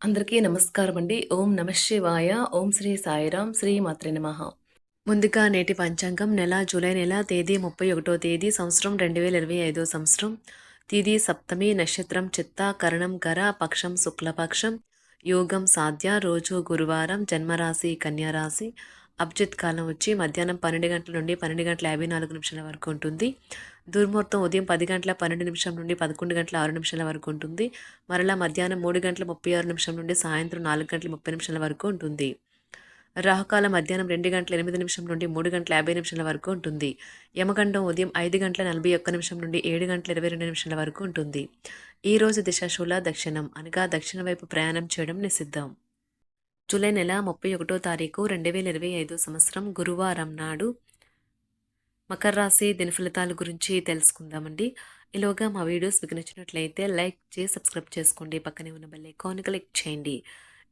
అందరికీ నమస్కారం అండి. ఓం నమః శివాయ. ఓం శ్రీ సాయిరాం. శ్రీ మాత్రే నమః. ముందుగా నేటి పంచాంగం జూలై నెల తేదీ 31వ తేదీ సంవత్సరం 2025 సంవత్సరం. తిథి సప్తమి, నక్షత్రం చిత్త, కరణం గర, పక్షం శుక్లపక్షం, యోగం సాధ్య, రోజు గురువారం, జన్మరాశి కన్యారాశి. అభిజిత్ కాలం వచ్చి మధ్యాహ్నం 12 గంటల నుండి 12:54 వరకు ఉంటుంది. దుర్ముహూర్తం ఉదయం 10:12 నుండి 11:06 వరకు ఉంటుంది. మరలా మధ్యాహ్నం 3:36 నుండి సాయంత్రం 4:30 వరకు ఉంటుంది. రాహుకాలం మధ్యాహ్నం 2:08 నుండి 3:50 వరకు ఉంటుంది. యమగండం ఉదయం 5:41 నుండి 7:22 వరకు ఉంటుంది. ఈ రోజు దిశాశూల దక్షిణం అనగా దక్షిణ వైపు ప్రయాణం చేయడం నిషిద్ధం. జూలై నెల 31వ తారీఖు 2025 సంవత్సరం గురువారం నాడు మకర రాశి దినఫలితాల గురించి తెలుసుకుందామండి. ఈలోగా మా వీడియోస్ మీకు నచ్చినట్లయితే లైక్ చేసి సబ్స్క్రైబ్ చేసుకోండి. పక్కనే ఉన్న బెల్ ఐకాన్ క్లిక్ చేయండి.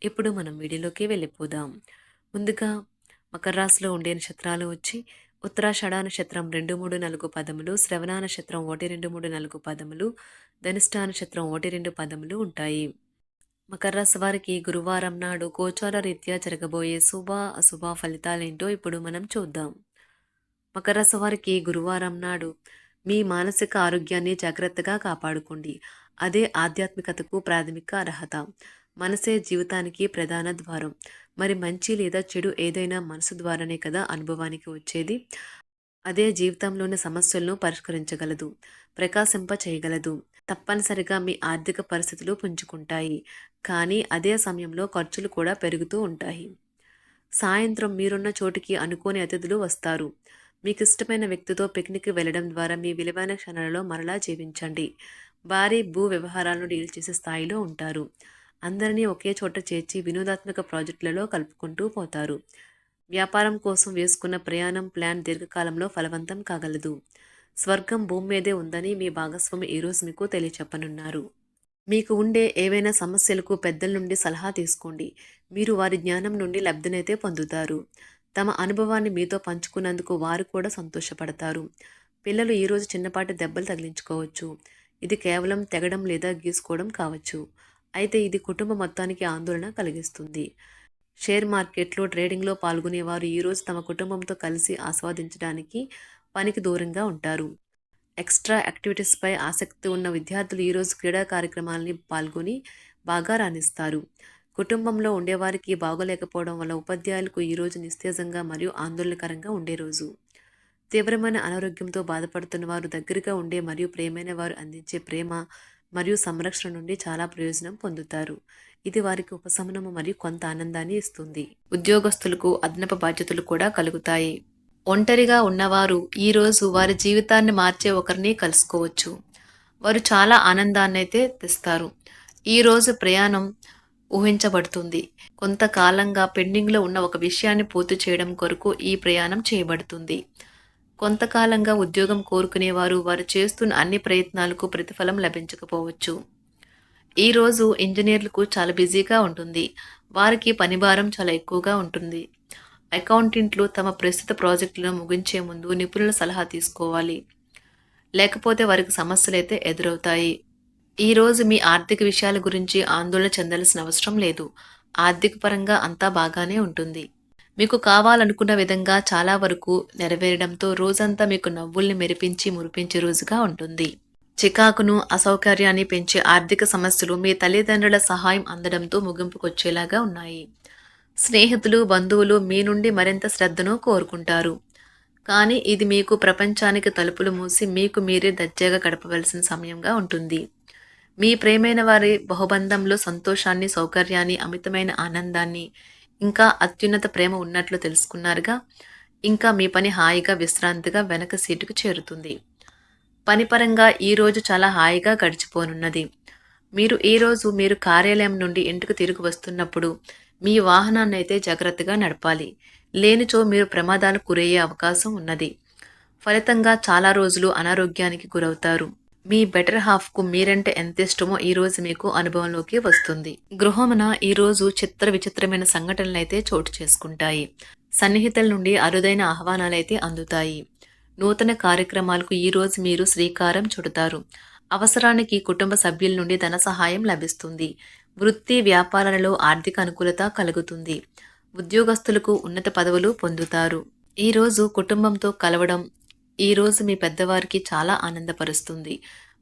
ఇప్పుడు మనం వీడియోలోకి వెళ్ళిపోదాం. ముందుగా మకర రాశిలో ఉండే నక్షత్రాలు వచ్చి ఉత్తరాషాఢ నక్షత్రం 2, 3, 4 పదములు, శ్రవణ నక్షత్రం 1, 2, 3, 4 పదములు, ధనిష్ట నక్షత్రం 1, 2 పదములు ఉంటాయి. మకర రాశి వారికి గురువారం నాడు గోచార రీత్యా జరగబోయే శుభ అశుభ ఫలితాలేంటో ఇప్పుడు మనం చూద్దాం. మకర రాశి వారికి గురువారం నాడు మీ మానసిక ఆరోగ్యాన్ని జాగ్రత్తగా కాపాడుకోండి. అదే ఆధ్యాత్మికతకు ప్రాథమిక అర్హత. మనసే జీవితానికి ప్రధాన ద్వారం. మరి మంచి లేదా చెడు ఏదైనా మనసు ద్వారానే కదా అనుభవానికి వచ్చేది. అదే జీవితంలోని సమస్యలను పరిష్కరించగలదు, ప్రకాశింప చేయగలదు. తప్పనిసరిగా మీ ఆర్థిక పరిస్థితులు పుంజుకుంటాయి. కానీ అదే సమయంలో ఖర్చులు కూడా పెరుగుతూ ఉంటాయి. సాయంత్రం మీరున్న చోటికి అనుకోని అతిథులు వస్తారు. మీకు ఇష్టమైన వ్యక్తితో పిక్నిక్ వెళ్ళడం ద్వారా మీ విలువైన క్షణాలలో మరలా జీవించండి. భారీ భూ వ్యవహారాలను డీల్ చేసే స్థాయిలో ఉంటారు. అందరినీ ఒకే చోట చేర్చి వినోదాత్మక ప్రాజెక్టులలో కలుపుకుంటూ పోతారు. వ్యాపారం కోసం వేసుకున్న ప్రయాణం ప్లాన్ దీర్ఘకాలంలో ఫలవంతం కాగలదు. స్వర్గం భూమి మీదే ఉందని మీ భాగస్వామి ఈరోజు మీకు తెలియచెప్పనున్నారు. మీకు ఉండే ఏవైనా సమస్యలకు పెద్దల నుండి సలహా తీసుకోండి. మీరు వారి జ్ఞానం నుండి లబ్ధినైతే పొందుతారు. తమ అనుభవాన్ని మీతో పంచుకున్నందుకు వారు కూడా సంతోషపడతారు. పిల్లలు ఈరోజు చిన్నపాటి దెబ్బలు తగిలించుకోవచ్చు. ఇది కేవలం తెగడం లేదా గీసుకోవడం కావచ్చు. అయితే ఇది కుటుంబ మొత్తానికి ఆందోళన కలిగిస్తుంది. షేర్ మార్కెట్లో ట్రేడింగ్లో పాల్గొనేవారు ఈరోజు తమ కుటుంబంతో కలిసి ఆస్వాదించడానికి పనికి దూరంగా ఉంటారు. ఎక్స్ట్రా యాక్టివిటీస్పై ఆసక్తి ఉన్న విద్యార్థులు ఈరోజు క్రీడా కార్యక్రమాలని పాల్గొని బాగా రాణిస్తారు. కుటుంబంలో ఉండేవారికి బాగోలేకపోవడం వల్ల ఉపాధ్యాయులకు ఈరోజు నిస్తేజంగా మరియు ఆందోళనకరంగా ఉండే రోజు. తీవ్రమైన అనారోగ్యంతో బాధపడుతున్న వారు దగ్గరగా ఉండే మరియు ప్రేమైన వారు అందించే ప్రేమ మరియు సంరక్షణ నుండి చాలా ప్రయోజనం పొందుతారు. ఇది వారికి ఉపశమనము మరియు కొంత ఆనందాన్ని ఇస్తుంది. ఉద్యోగస్తులకు అదనపు బాధ్యతలు కూడా కలుగుతాయి. ఒంటరిగా ఉన్నవారు ఈరోజు వారి జీవితాన్ని మార్చే ఒకరిని కలుసుకోవచ్చు. వారు చాలా ఆనందాన్ని అయితే తెస్తారు. ఈరోజు ప్రయాణం ఊహించబడుతుంది. కొంతకాలంగా పెండింగ్లో ఉన్న ఒక విషయాన్ని పూర్తి చేయడం కొరకు ఈ ప్రయాణం చేయబడుతుంది. కొంతకాలంగా ఉద్యోగం కోరుకునేవారు వారు చేస్తున్న అన్ని ప్రయత్నాలకు ప్రతిఫలం లభించకపోవచ్చు. ఈరోజు ఇంజనీర్లకు చాలా బిజీగా ఉంటుంది. వారికి పనిభారం చాలా ఎక్కువగా ఉంటుంది. అకౌంటెంట్లు తమ ప్రస్తుత ప్రాజెక్టులను ముగించే ముందు నిపుణుల సలహా తీసుకోవాలి. లేకపోతే వారికి సమస్యలైతే ఎదురవుతాయి. ఈరోజు మీ ఆర్థిక విషయాల గురించి ఆందోళన చెందాల్సిన అవసరం లేదు. ఆర్థిక పరంగా అంతా బాగానే ఉంటుంది. మీకు కావాలనుకున్న విధంగా చాలా వరకు నెరవేరడంతో రోజంతా మీకు నవ్వుల్ని మెరిపించి మురిపించే రోజుగా ఉంటుంది. చికాకును, అసౌకర్యాన్ని పెంచే ఆర్థిక సమస్యలు మీ తల్లిదండ్రుల సహాయం అందడంతో ముగింపుకొచ్చేలాగా ఉన్నాయి. స్నేహితులు, బంధువులు మీ నుండి మరింత శ్రద్ధను కోరుకుంటారు. కానీ ఇది మీకు ప్రపంచానికి తలుపులు మూసి మీకు మీరే దర్జాగా గడపవలసిన సమయంగా ఉంటుంది. మీ ప్రేమైన వారి బహుబంధంలో సంతోషాన్ని, సౌకర్యాన్ని, అమితమైన ఆనందాన్ని, ఇంకా అత్యున్నత ప్రేమ ఉన్నట్లు తెలుసుకున్నారుగా. ఇంకా మీ పని హాయిగా విశ్రాంతిగా వెనక సీటుకు చేరుతుంది. పనిపరంగా ఈరోజు చాలా హాయిగా గడిచిపోనున్నది. మీరు ఈరోజు మీరు కార్యాలయం నుండి ఇంటికి తిరిగి వస్తున్నప్పుడు మీ వాహనాన్ని అయితే జాగ్రత్తగా నడపాలి. లేనిచో మీరు ప్రమాదాలకు గురయ్యే అవకాశం ఉన్నది. ఫలితంగా చాలా రోజులు అనారోగ్యానికి గురవుతారు. మీ బెటర్ హాఫ్కు మీరంటే ఎంత ఇష్టమో ఈరోజు మీకు అనుభవంలోకి వస్తుంది. గృహమున ఈరోజు చిత్ర విచిత్రమైన సంఘటనలైతే చోటు చేసుకుంటాయి. సన్నిహితుల నుండి అరుదైన ఆహ్వానాలైతే అందుతాయి. నూతన కార్యక్రమాలకు ఈరోజు మీరు శ్రీకారం చుడతారు. అవసరానికి కుటుంబ సభ్యుల నుండి ధన సహాయం లభిస్తుంది. వృత్తి వ్యాపారాలలో ఆర్థిక అనుకూలత కలుగుతుంది. ఉద్యోగస్తులకు ఉన్నత పదవులు పొందుతారు. ఈరోజు కుటుంబంతో కలవడం ఈరోజు మీ పెద్దవారికి చాలా ఆనందపరుస్తుంది.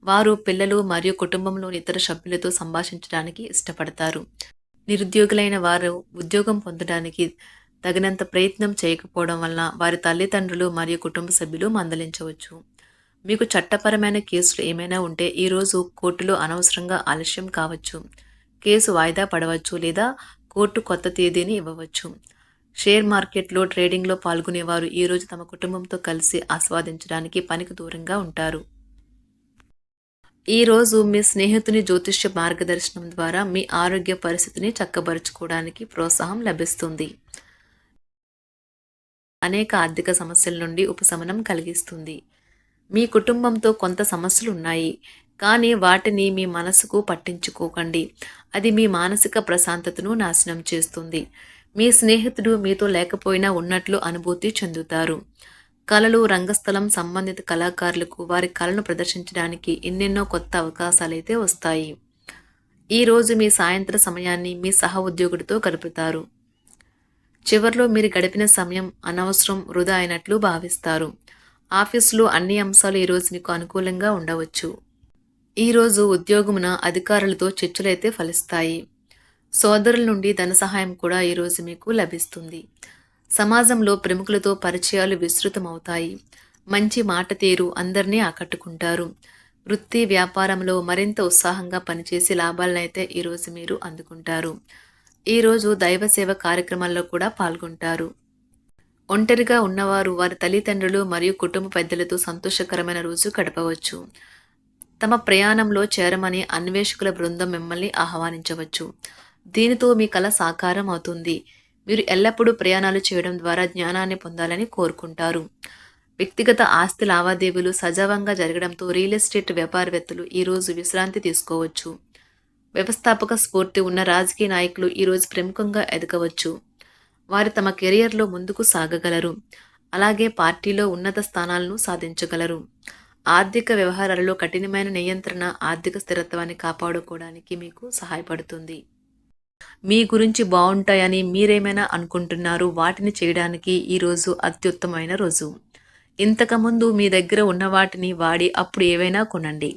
వారు పిల్లలు మరియు కుటుంబంలోని ఇతర సభ్యులతో సంభాషించడానికి ఇష్టపడతారు. నిరుద్యోగులైన వారు ఉద్యోగం పొందడానికి తగినంత ప్రయత్నం చేయకపోవడం వలన వారి తల్లిదండ్రులు మరియు కుటుంబ సభ్యులు మందలించవచ్చు. మీకు చట్టపరమైన కేసులు ఏమైనా ఉంటే ఈరోజు కోర్టులో అనవసరంగా ఆలస్యం కావచ్చు. కేసు వాయిదా పడవచ్చు లేదా కోర్టు కొత్త తేదీని ఇవ్వవచ్చు. షేర్ మార్కెట్లో ట్రేడింగ్లో పాల్గొనేవారు ఈరోజు తమ కుటుంబంతో కలిసి ఆస్వాదించడానికి పనికి దూరంగా ఉంటారు. ఈరోజు మీ స్నేహితుని జ్యోతిష్య మార్గదర్శనం ద్వారా మీ ఆరోగ్య పరిస్థితిని చక్కబరుచుకోవడానికి ప్రోత్సాహం లభిస్తుంది. అనేక ఆర్థిక సమస్యల నుండి ఉపశమనం కలిగిస్తుంది. మీ కుటుంబంతో కొంత సమస్యలు ఉన్నాయి, కానీ వాటిని మీ మనసుకు పట్టించుకోకండి. అది మీ మానసిక ప్రశాంతతను నాశనం చేస్తుంది. మీ స్నేహితుడు మీతో లేకపోయినా ఉన్నట్లు అనుభూతి చెందుతారు. కళలు, రంగస్థలం సంబంధిత కళాకారులకు వారి కళను ప్రదర్శించడానికి ఎన్నెన్నో కొత్త అవకాశాలైతే వస్తాయి. ఈరోజు మీ సాయంత్ర సమయాన్ని మీ సహ ఉద్యోగుడితో గడుపుతారు. చివర్లో మీరు గడిపిన సమయం అనవసరం, వృధా అయినట్లు భావిస్తారు. ఆఫీసులో అన్ని అంశాలు ఈరోజు మీకు అనుకూలంగా ఉండవచ్చు. ఈరోజు ఉద్యోగమున అధికారులతో చర్చలైతే ఫలిస్తాయి. సోదరుల నుండి ధన సహాయం కూడా ఈరోజు మీకు లభిస్తుంది. సమాజంలో ప్రముఖులతో పరిచయాలు విస్తృతమవుతాయి. మంచి మాట తీరు అందరినీ ఆకట్టుకుంటారు. వృత్తి వ్యాపారంలో మరింత ఉత్సాహంగా పనిచేసి లాభాలనైతే ఈరోజు మీరు అందుకుంటారు. ఈరోజు దైవ సేవ కార్యక్రమాల్లో కూడా పాల్గొంటారు. ఒంటరిగా ఉన్నవారు వారి తల్లిదండ్రులు మరియు కుటుంబ పెద్దలతో సంతోషకరమైన రోజు గడపవచ్చు. తమ ప్రయాణంలో చేరమని అన్వేషకుల బృందం మిమ్మల్ని ఆహ్వానించవచ్చు. దీనితో మీ కల సాకారం అవుతుంది. మీరు ఎల్లప్పుడూ ప్రయాణాలు చేయడం ద్వారా జ్ఞానాన్ని పొందాలని కోరుకుంటారు. వ్యక్తిగత ఆస్తి లావాదేవీలు సజావంగా జరగడంతో రియల్ ఎస్టేట్ వ్యాపారవేత్తలు ఈరోజు విశ్రాంతి తీసుకోవచ్చు. వ్యవస్థాపక స్ఫూర్తి ఉన్న రాజకీయ నాయకులు ఈరోజు ప్రముఖంగా ఎదగవచ్చు. వారు తమ కెరియర్లో ముందుకు సాగగలరు. అలాగే పార్టీలో ఉన్నత స్థానాలను సాధించగలరు. ఆర్థిక వ్యవహారాలలో కఠినమైన నియంత్రణ ఆర్థిక స్థిరత్వాన్ని కాపాడుకోవడానికి మీకు సహాయపడుతుంది. మీ గురించి బాగుంటాయని మీరేమైనా అనుకుంటున్నారు, వాటిని చేయడానికి ఈరోజు అత్యుత్తమైన రోజు. ఇంతకుముందు మీ దగ్గర ఉన్న వాటిని వాడి అప్పుడు ఏవైనా కొనండి.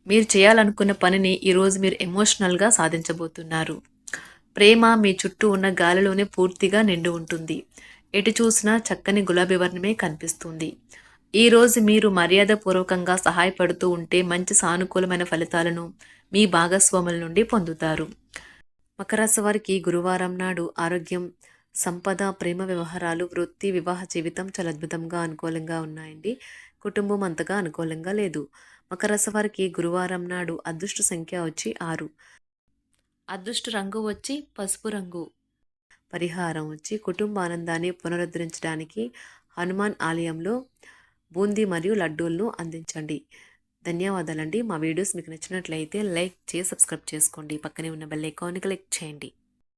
మీరు చేయాలనుకున్న పనిని ఈరోజు మీరు ఎమోషనల్గా సాధించబోతున్నారు. ప్రేమ మీ చుట్టూ ఉన్న గాలిలోనే పూర్తిగా నిండి ఉంటుంది. ఎటు చూసినా చక్కని గులాబీ వర్ణమే కనిపిస్తుంది. ఈరోజు మీరు మర్యాదపూర్వకంగా సహాయపడుతూ ఉంటే మంచి సానుకూలమైన ఫలితాలను మీ భాగస్వాముల నుండి పొందుతారు. మకర రాశి వారికి గురువారం నాడు ఆరోగ్యం, సంపద, ప్రేమ వ్యవహారాలు, వృత్తి, వివాహ జీవితం చాలా అద్భుతంగా అనుకూలంగా ఉన్నాయండి. కుటుంబం అంతగా అనుకూలంగా లేదు. మకర రాశి వారికి గురువారం నాడు అదృష్ట సంఖ్య వచ్చి 6. అదృష్ట రంగు వచ్చి పసుపు రంగు. పరిహారం వచ్చి కుటుంబ ఆనందాన్ని పునరుద్ధరించడానికి హనుమాన్ ఆలయంలో బూందీ మరియు లడ్డూలను అందించండి. ధన్యవాదాలండి. మా వీడియోస్ మీకు నచ్చినట్లయితే లైక్ చేసి సబ్స్క్రైబ్ చేసుకోండి. పక్కనే ఉన్న బెల్ ఐకాన్ని క్లిక్ చేయండి.